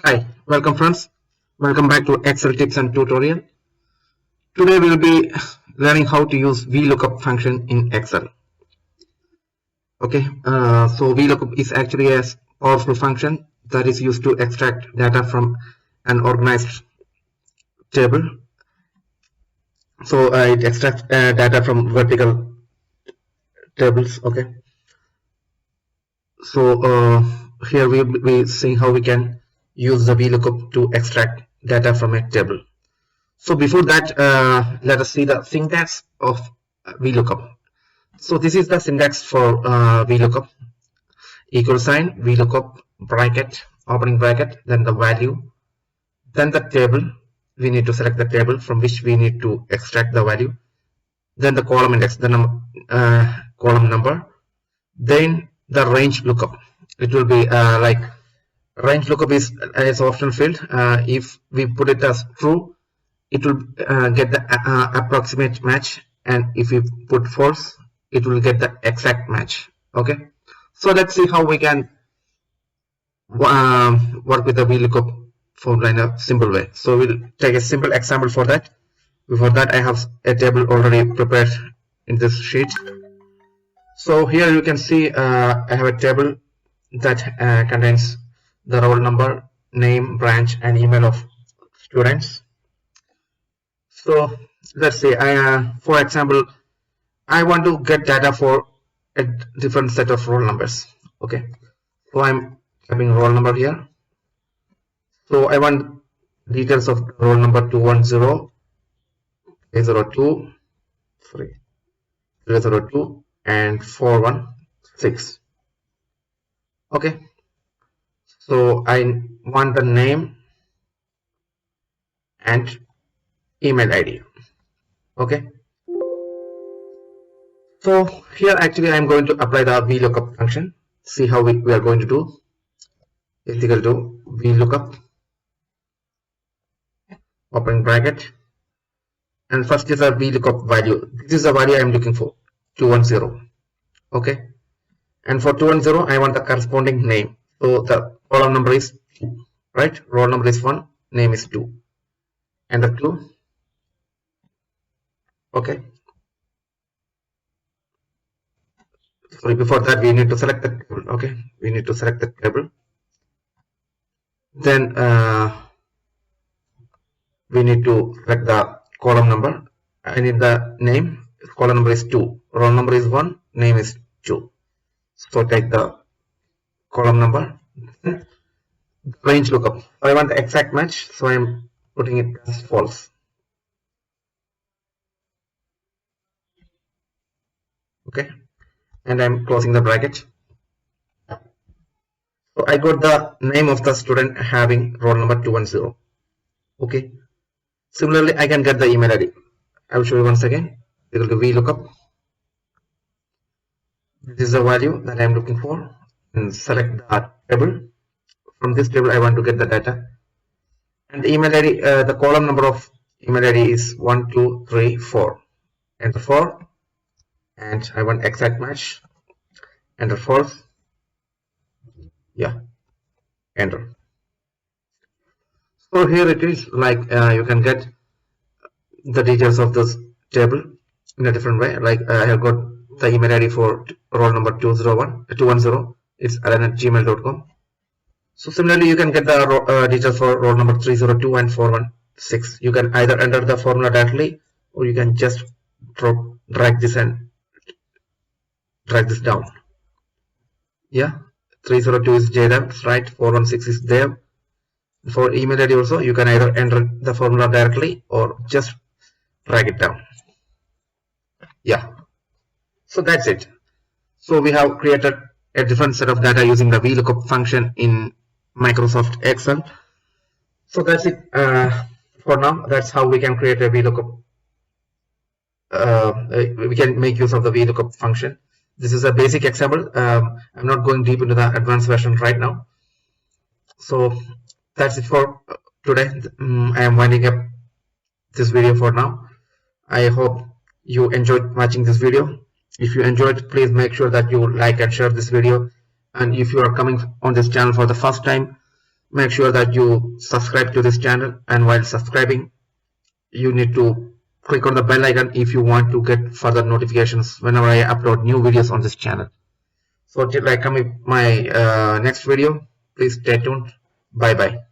Hi, welcome friends. Welcome back to Excel tips and tutorial. Today we will be learning how to use VLOOKUP function in Excel. Okay, so VLOOKUP is actually a powerful function that is used to extract data from an organized table. So it extracts data from vertical tables. Okay, so here we will be seeing how we can use the VLOOKUP to extract data from a table. So before that, let us see the syntax of VLOOKUP. So this is the syntax for VLOOKUP: equal sign, VLOOKUP, bracket, opening bracket, then the value, then the table. We need to select the table from which we need to extract the value, then the column index, the column number, then the range lookup. It will be like range lookup is optional field. If we put it as true, it will get the approximate match, and if we put false, it will get the exact match. Okay, so let's see how we can work with the VLOOKUP formula in a simple way. So we'll take a simple example for that. Before that, I have a table already prepared in this sheet. So here you can see I have a table that contains the roll number, name, branch, and email of students. So let's say for example, I want to get data for a different set of roll numbers. Okay, so I'm typing roll number here. So I want details of roll number 210, 002, and 416. Okay, so I want the name and email ID. Okay, so here actually I'm going to apply the VLOOKUP function. See how we are going to do. Is equal to VLOOKUP, opening bracket, and first is a VLOOKUP value. This is the value I am looking for, 210. Okay, and for 210 I want the corresponding name. So the column number is 2, right? Roll number is 1, name is 2, and the 2. Okay, sorry, before that we need to select the table. Okay, we need to select the table, then we need to select the column number. I need the name. Column number is 2, roll number is 1, name is 2. So take the column number. Range lookup, I want the exact match, so I am putting it as false. Okay, and I'm closing the bracket. So I got the name of the student having roll number 210. Okay, similarly I can get the email ID. I will show you once again. Equal to VLOOKUP. This is the value that I am looking for, and select the table. From this table I want to get the data, and the email ID, the column number of email ID is 1, 2, 3, 4. Enter 4, and I want exact match. Enter false. Yeah, enter. So here it is, like you can get the details of this table in a different way. Like I have got the email ID for roll number 210. It's alan@gmail.com. So similarly, you can get the details for roll number 302 and 416. You can either enter the formula directly, or you can just drag this and drag this down. Yeah, 302 is JDEV, right? 416 is DEV. For email ID also, you can either enter the formula directly or just drag it down. Yeah, so that's it. So we have created a different set of data using the VLOOKUP function in Microsoft Excel. So that's it for now. That's how we can create a VLOOKUP. We can make use of the VLOOKUP function. This is a basic example. I'm not going deep into the advanced version right now. So that's it for today. I am winding up this video for now. I hope you enjoyed watching this video. If you enjoyed, please make sure that you like and share this video. And if you are coming on this channel for the first time, make sure that you subscribe to this channel, and while subscribing you need to click on the bell icon if you want to get further notifications whenever I upload new videos on this channel. So till I come with my next video, please stay tuned. Bye bye.